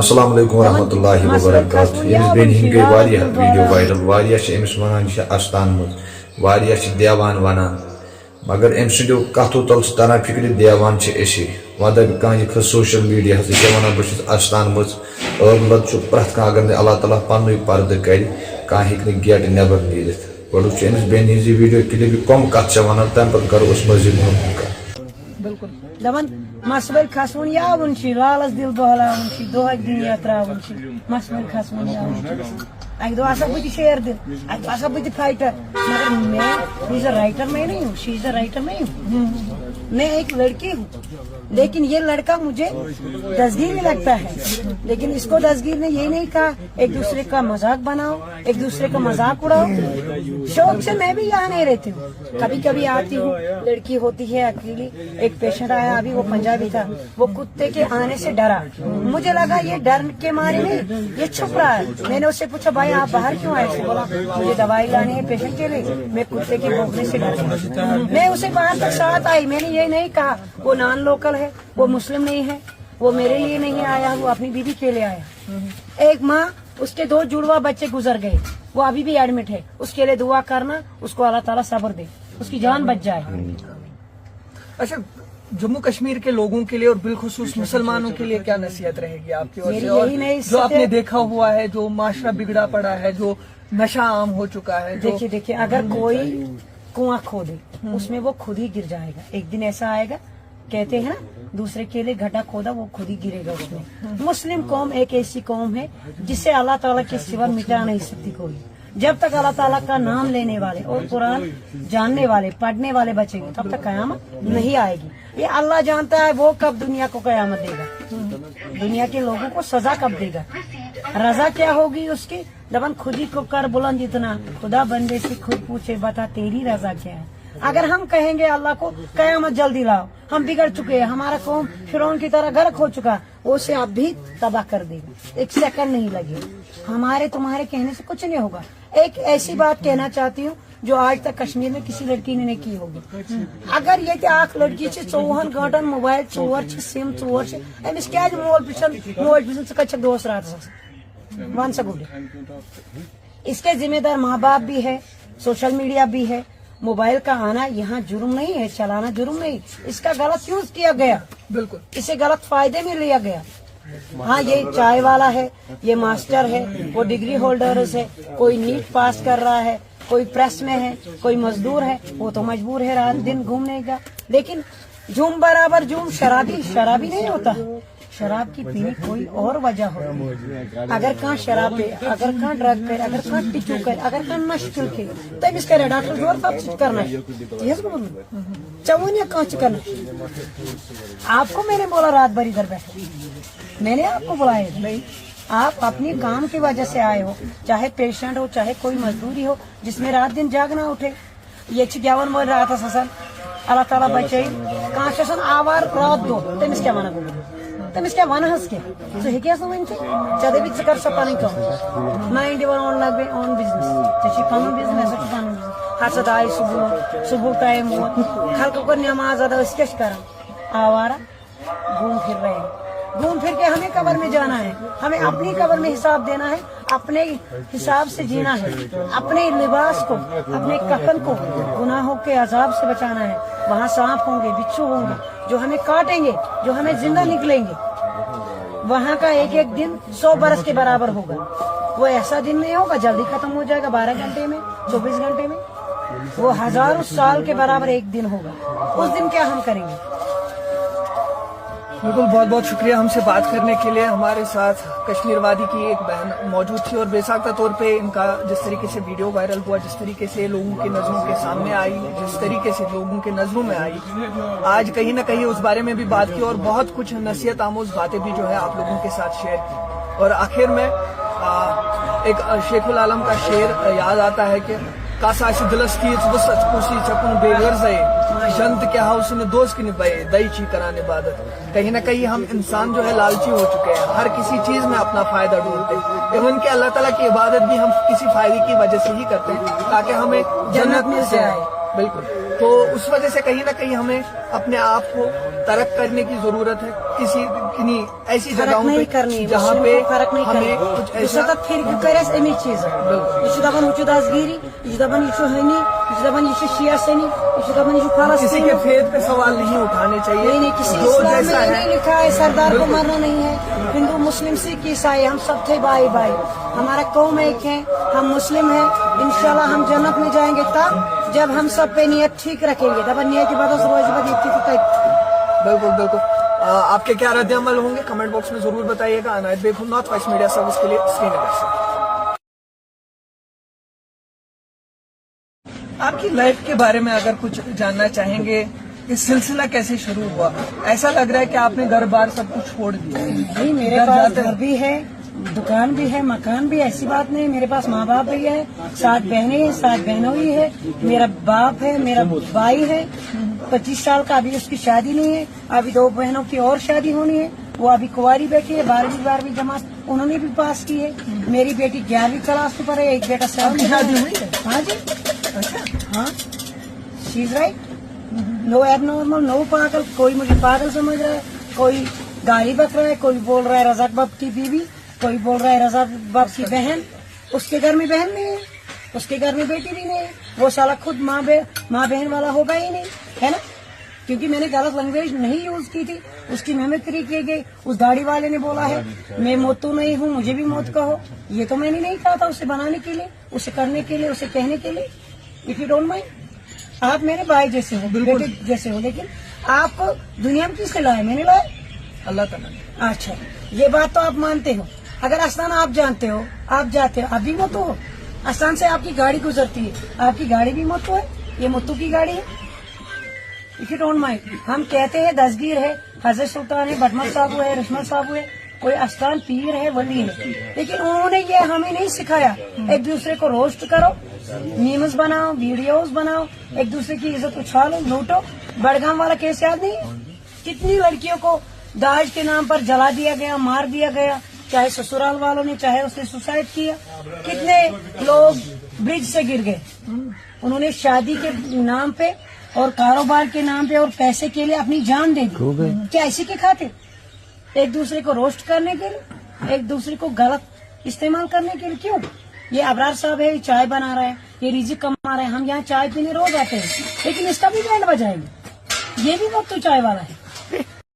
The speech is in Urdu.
السلام علیکم ورحمۃ اللہ وبرکاتہ یمس بین ہند گئی واریاہ ویڈیو وائرل واریاہ چھ امس ونان چھ استان مت واریاہ چھ دیوان ونان مگر ام سندیو کتھو تل چھ تران فکر دیوان چھ اسی ودب کان یہ کھس سوشل میڈیا ہس چھ ونان بہ چھس استان مت اب لد چھ پرت کان اگر اللہ تعالیٰ پنوی پردہ کر کان ہیک نہ گیٹ نیبر نیرت گوڑ چھ امس بین ہز ویڈیو کلپ کم کت چھ ونان تم پتہ کرو اس مزید بالکل دپان مسبل کھسون یاون لالس دل بہلاون دہک دن یتراون مسبل کھسون یاون اک دہ آسا بہ شیر دل اک آسا بہ فائٹر مگر میں رائٹر میں نہیں ہوں شی از اے رائٹر میں ہوں میں ایک لڑکی ہوں لیکن یہ لڑکا مجھے دستگیر میں لگتا ہے لیکن اس کو دستگیر نے یہ نہیں کہا ایک دوسرے کا مذاق بناؤ ایک دوسرے کا مذاق اڑاؤ شوق سے میں بھی یہاں نہیں رہتی ہوں کبھی کبھی آتی ہوں لڑکی ہوتی ہے اکیلی ایک پیشنٹ آیا ابھی وہ پنجابی تھا وہ کتے کے آنے سے ڈرا مجھے لگا یہ ڈر کے مارے نہیں یہ چھپ رہا ہے میں نے اس سے پوچھا بھائی آپ باہر کیوں آئے بولا مجھے دوائی لانی ہے پیشنٹ کے لیے میں کتے کے بھونکنے سے ڈر گیا میں اسے باہر تک ساتھ آئی میں نے یہ نہیں کہا وہ نان لوکل ہے وہ مسلم نہیں ہے وہ میرے لیے نہیں آیا وہ اپنی بیوی کے لیے آیا ایک ماں اس کے 2 جڑواں بچے گزر گئے وہ ابھی بھی ایڈمٹ ہے اس کے لیے دعا کرنا اس کو اللہ تعالیٰ صبر دے اس کی جان بچ جائے. اچھا جموں کشمیر کے لوگوں کے لیے اور بالخصوص مسلمانوں کے لیے کیا نصیحت رہے گی آپ کی اور جو آپ نے دیکھا ہوا ہے جو معاشرہ بگڑا پڑا ہے جو نشہ عام ہو چکا ہے دیکھیے اگر کوئی کنواں کھودے اس میں وہ خود ہی گر جائے گا ایک دن ایسا آئے گا کہتے ہیں نا دوسرے کے لیے گڈھا کھودا وہ خود ہی گرے گا اس میں. مسلم قوم ایک ایسی قوم ہے جسے اللہ تعالیٰ کے سوا مٹا نہیں سکتی کوئی جب تک اللہ تعالیٰ کا نام لینے والے اور قرآن جاننے والے پڑھنے والے بچیں گے تب تک قیامت نہیں آئے گی. یہ اللہ جانتا ہے وہ کب دنیا کو قیامت دے گا دنیا کے لوگوں کو سزا کب دے گا رضا کیا ہوگی اس کی دبن خود ہی کو کر بلند اتنا خدا بندے سے خود پوچھے بتا تیری رضا کیا ہے. اگر ہم کہیں گے اللہ کو قیامت جلدی لاؤ ہم بگڑ چکے ہیں ہمارا قوم فرعون کی طرح غرق ہو چکا وہ اسے اب بھی تباہ کر دے گا ایک سیکنڈ نہیں لگے ہمارے تمہارے کہنے سے کچھ نہیں ہوگا. ایک ایسی بات کہنا چاہتی ہوں جو آج تک کشمیر میں کسی لڑکی نے نہیں کی ہوگی. اگر یہ اخ لڑکی 24 گھنٹن موبائل ژور سم ژور امس کیا مول پچھن ثہ کت دوس راتس ون سا گڈ اس کے ذمہ دار ماں باپ بھی ہے سوشل میڈیا بھی ہے. موبائل کا آنا یہاں جرم نہیں ہے چلانا جرم نہیں اس کا غلط یوز کیا گیا بالکل اسے غلط فائدے میں لیا گیا. ہاں یہ چائے والا ہے یہ ماسٹر ہے وہ ڈگری ہولڈرز ہے کوئی نیٹ پاس کر رہا ہے کوئی پریس میں ہے کوئی مزدور ہے وہ تو مجبور ہے رات دن گھومنے کا لیکن جھوم برابر جھوم شرابی نہیں ہوتا. شراب کی پینے کوئی اور وجہ ہو اگر کہاں شراب پہ اگر کہاں ڈرگ پہ اگر کہاں ٹچو کر اگر کہاں نشل کے تو امس کرے ڈاکٹر زور سب کرنا چون یا کہاں کرنا. آپ کو میں نے بولا رات بھر ادھر بیٹھے میں نے آپ کو بلایا نہیں آپ اپنی کام کی وجہ سے آئے ہو چاہے پیشنٹ ہو چاہے کوئی مزدوری ہو جس میں رات دن جاگنا اٹھے یہ گیون مول رات آسان اللہ تعالیٰ بچے کان آوار رات دو تمس کیا ونان تمس کیا ونہس کی ژٕ ہیٚکیس نہٕ ؤنِتھٕے ژےٚ دٔپی ژٕ کر سا پنٕنۍ کٲم مایِنٛڈ دِوان اون لگ بے اون بزنس ژےٚ چھی پنُن بزنس مےٚ چھُ پنُن بزنس ہسا آیہِ صبح ٹایم ووت خلقو کٔر نٮ۪ماز ادا أسۍ کیٛاہ چھِ کران آوارہ گھوم پھر رہے ہیں گھوم پھر کے ہمیں قبر میں جانا ہے ہمیں اپنی قبر میں حساب دینا ہے اپنے حساب سے جینا ہے اپنے لباس کو اپنے کفن کو گناہوں کے عذاب سے بچانا ہے. وہاں سانپ ہوں گے بچھو ہوں گے جو ہمیں کاٹیں گے جو ہمیں زندہ نکلیں گے وہاں کا ایک ایک دن 100 برس کے برابر ہوگا. وہ ایسا دن نہیں ہوگا جلدی ختم ہو جائے گا 12 گھنٹے میں 24 گھنٹے میں وہ ہزاروں سال کے برابر ایک دن ہوگا. اس دن کیا ہم کریں گے. بالکل بہت بہت شکریہ ہم سے بات کرنے کے لیے. ہمارے ساتھ کشمیر وادی کی ایک بہن موجود تھی اور بے ساختہ طور پہ ان کا جس طریقے سے ویڈیو وائرل ہوا جس طریقے سے لوگوں کی نظروں کے سامنے آئی جس طریقے سے لوگوں کے نظروں میں آئی آج کہیں نہ کہیں اس بارے میں بھی بات کی اور بہت کچھ نصیحت آموز باتیں بھی جو ہے آپ لوگوں کے ساتھ شیئر کی. اور آخر میں ایک شیخ العالم کا شعر یاد آتا ہے کہ کاس آسہِ دلس تیٖژ وسعت کُسی ژےٚ کُن بے غرضے جنت کے ہاؤس میں دوست کی نبھائے دئی چھی کران عبادت. کہیں نہ کہیں ہم انسان جو ہے لالچی ہو چکے ہیں ہر کسی چیز میں اپنا فائدہ ڈھونڈتے ہیں ایون کہ اللہ تعالیٰ کی عبادت بھی ہم کسی فائدے کی وجہ سے ہی کرتے ہیں تاکہ ہمیں جنت میں سے آئے. بالکل تو اس وجہ سے کہیں نہ کہیں ہمیں اپنے آپ کو ترک کرنے کی ضرورت ہے کنی ایسی فرق جگہوں نہیں پہ کرنی جہاں پہ فرق نہیں ہمیں کرنی کچھ یہ ایسا فرق کرس امی چیز یہ دپان یہ دستگیری یہ دپان یہ ہنی یہ دپان یہ شیعہ سنی یہ دپان یہ کسی فلسطینی کے فیض پہ سوال نہیں اٹھانے چاہیے. نہیں کسی جو اسلام جیسا میں ہے نہیں لکھا ہے سردار کو مرنا نہیں ہے. ہندو مسلم سکھ عیسائی ہم سب تھے بھائی بھائی. ہمارا قوم ایک ہے, ہم مسلم ہیں. انشاءاللہ ہم جنت میں جائیں گے تب جب ہم سب پہ نیت ٹھیک رکھیں گے. دبا نیت کی بات روز بالکل بالکل. آپ کے کیا رد عمل ہوں گے کمنٹ باکس میں ضرور بتائیے گا. عنایت بیگ ہوں, نارتھ ویسٹ میڈیا سروس کے لیے سری نگر سے. آپ کی لائف کے بارے میں اگر کچھ جاننا چاہیں گے, یہ سلسلہ کیسے شروع ہوا؟ ایسا لگ رہا ہے کہ آپ نے گھر بار سب کچھ چھوڑ دیا. نہیں, میرے پاس گھر بھی ہے, دکان بھی ہے, مکان بھی, ایسی بات نہیں. میرے پاس ماں باپ بھی ہے, 7 بہنیں ہیں, 7 بہنوں بھی ہے. میرا باپ ہے, میرا بھائی ہے 25 سال کا, ابھی اس کی شادی نہیں ہے. ابھی 2 بہنوں کی اور شادی ہونی ہے, وہ ابھی کنواری بیٹھی ہے. 12ویں جماعت انہوں نے بھی پاس کی ہے. میری بیٹی 11ویں کلاس میں پڑھے, ایک بیٹا 7ویں. شادی ہوئی ہے؟ ہاں جی, ہاں, شی از رائٹ. نو ایب نارمل, نو پاگل. کوئی مجھے پاگل سمجھ رہا ہے, کوئی گالی بک رہا ہے, کوئی بول رہا ہے رزاق باپ کی بیوی, کوئی بول رہا ہے رزاق باپ کی بہن. اس کے گھر میں بہن نہیں ہے, اس کے گھر میں بیٹی بھی نہیں ہے. وہ سالا خود ماں بہن والا ہوگا ہی نہیں, ہے نا, کیونکہ میں نے غلط لینگویج نہیں یوز کی تھی. اس کی میمکری کی گئی. اس داڑھی والے نے بولا ہے میں موتو نہیں ہوں, مجھے بھی موت کہو. یہ تو میں نے نہیں کہا تھا اسے بنانے کے لیے, اسے کرنے کے لیے, اسے کہنے کے لیے. اف یو ڈونٹ مائنڈ, آپ میرے بھائی جیسے ہو, بیٹے جیسے ہو, لیکن آپ کو دنیا میں کس نے لایا؟ میں نے لایا, اللہ تعالیٰ. اچھا, یہ بات تو آپ مانتے ہو. اگر آستان آپ جانتے ہو, آپ جاتے ہو, آپ بھی موتو ہو. آستان سے آپ کی گاڑی گزرتی ہے, آپ کی گاڑی بھی موتو ہے, یہ موتو کی گاڑی ہے. اف یو ڈونٹ مائنڈ, ہم کہتے ہیں دستگیر ہے, حضرت سلطان ہے, بٹمل صاحب ہے, رشمل صاحب ہے, کوئی آستان پیر ہے, ولی ہے, لیکن انہوں نے یہ ہمیں نہیں سکھایا. ایک دوسرے کو روسٹ کرو, میمز بناؤ, ویڈیوز بناؤ, ایک دوسرے کی عزت اچھالو, لوٹو. بڑگام والا کیس یاد نہیں ہے؟ کتنی لڑکیوں کو داج کے نام پر جلا دیا گیا, مار دیا گیا, چاہے سسرال والوں نے, چاہے اس نے سوسائڈ کیا. کتنے لوگ برج سے گر گئے. انہوں نے شادی کے نام پہ اور کاروبار کے نام پہ اور پیسے کے لیے اپنی جان دے دی. کیا اسی کے خاطر؟ ایک دوسرے کو روسٹ کرنے کے لیے, ایک دوسرے کو غلط استعمال کرنے کے لیے. کیوں؟ یہ ابرار صاحب ہے, چائے بنا رہا ہے, یہ رزق کما رہا ہے, ہم یہاں چائے پینے روز آتے ہیں, لیکن اس کا بھی بینڈ بجائیں گے. یہ بھی وقت تو چائے والا ہے.